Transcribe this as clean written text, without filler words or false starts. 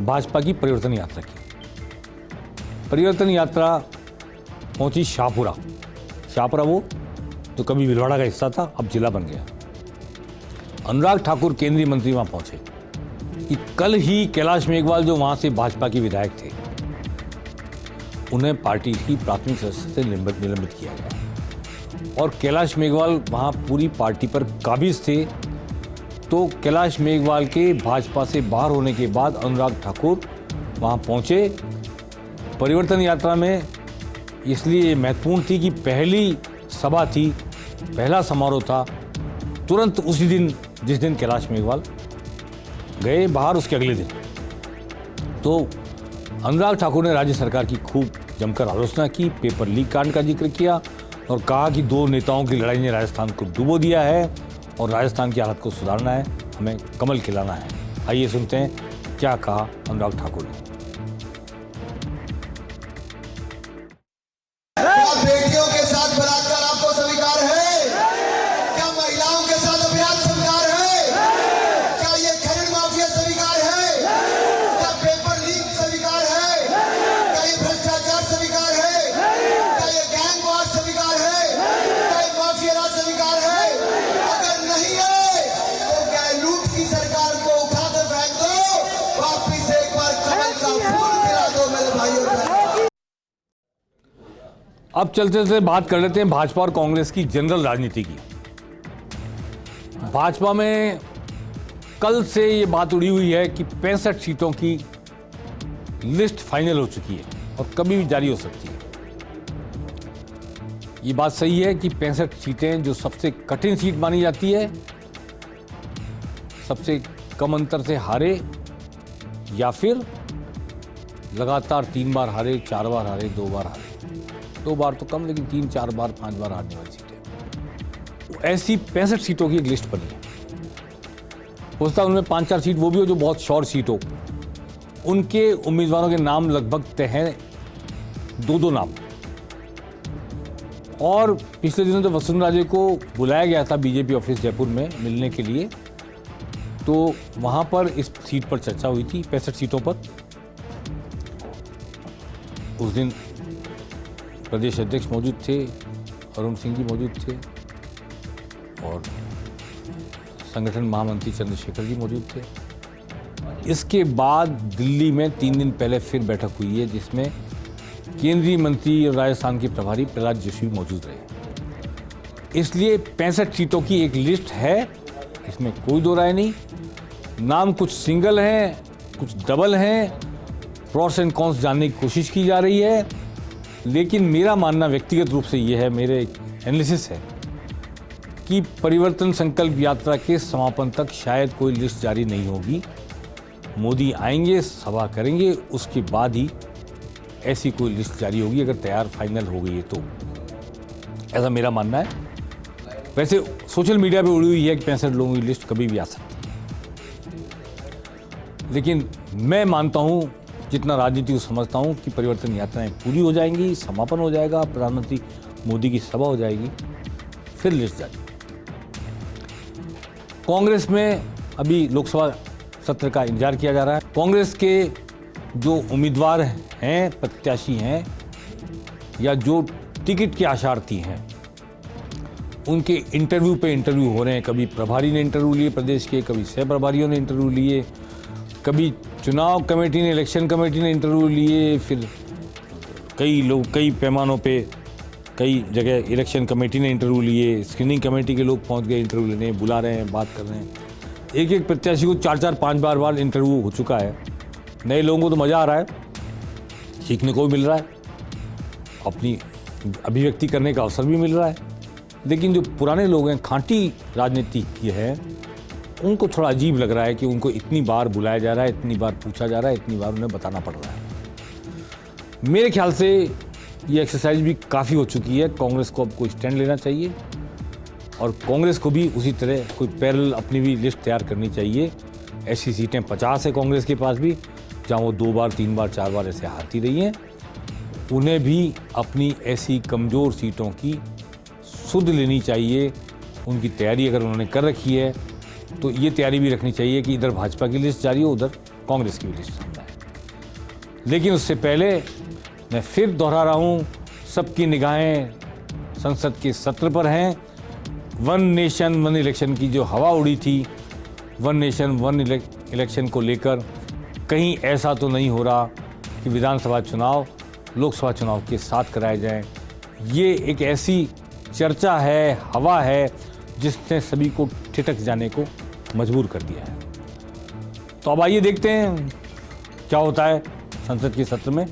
भाजपा की परिवर्तन यात्रा की। परिवर्तन यात्रा पहुंची शाहपुरा। शाहपुरा वो तो कभी भीलवाड़ा का हिस्सा था, अब जिला बन गया। अनुराग ठाकुर केंद्रीय मंत्री वहां पहुंचे कि कल ही कैलाश मेघवाल जो वहां से भाजपा के विधायक थे, उन्हें पार्टी की प्राथमिक सदस्य से निलंबित किया गया और कैलाश मेघवाल वहां पूरी पार्टी पर काबिज थे। तो कैलाश मेघवाल के भाजपा से बाहर होने के बाद अनुराग ठाकुर वहां पहुंचे। परिवर्तन यात्रा में इसलिए महत्वपूर्ण थी कि पहली सभा थी, पहला समारोह था तुरंत उसी दिन जिस दिन कैलाश मेघवाल गए बाहर, उसके अगले दिन। तो अनुराग ठाकुर ने राज्य सरकार की खूब जमकर आलोचना की, पेपर लीक कांड का जिक्र किया और कहा कि दो नेताओं की लड़ाई ने राजस्थान को डुबो दिया है और राजस्थान की हालत को सुधारना है, हमें कमल खिलाना है। आइए सुनते हैं क्या कहा अनुराग ठाकुर ने। बेटियों के साथ बलात्कार आपको स्वीकार है? क्या महिलाओं के साथ अपराध स्वीकार है? क्या ये खनन माफिया स्वीकार है? क्या पेपर लीक स्वीकार है? क्या ये भ्रष्टाचार स्वीकार है? क्या ये गैंग वार स्वीकार है? क्या ये माफिया राज स्वीकार है? अगर नहीं है तो क्या लूट की सरकार को उठा कर फेंक दो, वापिस एक बार कमल का फूल खिला दो मेरे भाइयों बहनों। अब चलते चलते बात कर लेते हैं भाजपा और कांग्रेस की जनरल राजनीति की। भाजपा में कल से ये बात उड़ी हुई है कि 65 सीटों की लिस्ट फाइनल हो चुकी है और कभी भी जारी हो सकती है। ये बात सही है कि 65 सीटें जो सबसे कठिन सीट मानी जाती है, सबसे कम अंतर से हारे या फिर लगातार 3 बार हारे, 4 बार हारे, 2 बार हारे, 2 बार तो कम लेकिन 3, 4 बार, 5 बार हारने वाली सीटें, ऐसी 65 सीटों की एक लिस्ट बनी है। हो सकता है उनमें 5-4 सीट वो भी हो जो बहुत शॉर्ट सीट हो। उनके उम्मीदवारों के नाम लगभग तय हैं, 2-2 नाम। और पिछले दिनों जब वसुंधरा राजे को बुलाया गया था बीजेपी ऑफिस जयपुर में मिलने के लिए, तो वहां पर इस सीट पर चर्चा हुई थी, 65 सीटों पर। उस दिन प्रदेश अध्यक्ष मौजूद थे, अरुण सिंह जी मौजूद थे और संगठन महामंत्री चंद्रशेखर जी मौजूद थे। इसके बाद दिल्ली में 3 दिन पहले फिर बैठक हुई है जिसमें केंद्रीय मंत्री और राजस्थान के प्रभारी प्रहलाद जोशी मौजूद रहे। इसलिए 65 सीटों की एक लिस्ट है, इसमें कोई दो राय नहीं। नाम कुछ सिंगल हैं, कुछ डबल हैं, प्रॉस एंड कॉन्स जानने की कोशिश की जा रही है। लेकिन मेरा मानना व्यक्तिगत रूप से यह है, मेरे एनालिसिस है कि परिवर्तन संकल्प यात्रा के समापन तक शायद कोई लिस्ट जारी नहीं होगी। मोदी आएंगे, सभा करेंगे, उसके बाद ही ऐसी कोई लिस्ट जारी होगी, अगर तैयार फाइनल हो गई है तो। ऐसा मेरा मानना है। वैसे सोशल मीडिया पे उड़ी हुई है कि 65 लोगों की लिस्ट कभी भी आ सकती है, लेकिन मैं मानता हूं, जितना राजनीति को समझता हूं, कि परिवर्तन यात्राएं पूरी हो जाएंगी, समापन हो जाएगा, प्रधानमंत्री मोदी की सभा हो जाएगी, फिर लिस्ट जारी। कांग्रेस में अभी लोकसभा सत्र का इंतजार किया जा रहा है। कांग्रेस के जो उम्मीदवार हैं, प्रत्याशी हैं, या जो टिकट के आशार्थी हैं, उनके इंटरव्यू पे इंटरव्यू हो रहे हैं। कभी प्रभारी ने इंटरव्यू लिए प्रदेश के, कभी सह प्रभारियों ने इंटरव्यू लिए, कभी चुनाव कमेटी ने, इलेक्शन कमेटी ने इंटरव्यू लिए, फिर कई लोग कई पैमानों पे कई जगह इलेक्शन कमेटी ने इंटरव्यू लिए, स्क्रीनिंग कमेटी के लोग पहुंच गए इंटरव्यू लेने, बुला रहे हैं, बात कर रहे हैं। एक एक प्रत्याशी को 4-4, 5 बार इंटरव्यू हो चुका है। नए लोगों को तो मज़ा आ रहा है, सीखने को भी मिल रहा है, अपनी अभिव्यक्ति करने का अवसर भी मिल रहा है। लेकिन जो पुराने लोग हैं, खांटी राजनीति की है, उनको थोड़ा अजीब लग रहा है कि उनको इतनी बार बुलाया जा रहा है, इतनी बार पूछा जा रहा है, इतनी बार उन्हें बताना पड़ रहा है। मेरे ख्याल से ये एक्सरसाइज भी काफ़ी हो चुकी है। कांग्रेस को अब कोई स्टैंड लेना चाहिए और कांग्रेस को भी उसी तरह कोई पैरेलल अपनी भी लिस्ट तैयार करनी चाहिए। ऐसी सीटें 50 है कांग्रेस के पास भी, जहाँ वो 2 बार, 3 बार, 4 बार ऐसे हारती रही हैं। उन्हें भी अपनी ऐसी कमज़ोर सीटों की सुध लेनी चाहिए। उनकी तैयारी अगर उन्होंने कर रखी है तो ये तैयारी भी रखनी चाहिए कि इधर भाजपा की लिस्ट जारी हो, उधर कांग्रेस की भी लिस्ट सामने आए। लेकिन उससे पहले मैं फिर दोहरा रहा हूँ, सबकी निगाहें संसद के सत्र पर हैं। वन नेशन वन इलेक्शन की जो हवा उड़ी थी, वन नेशन वन इलेक्शन को लेकर कहीं ऐसा तो नहीं हो रहा कि विधानसभा चुनाव लोकसभा चुनाव के साथ कराए जाएं। ये एक ऐसी चर्चा है, हवा है, जिसने सभी को ठिठक जाने को मजबूर कर दिया है। तो अब आइए देखते हैं क्या होता है संसद के सत्र में।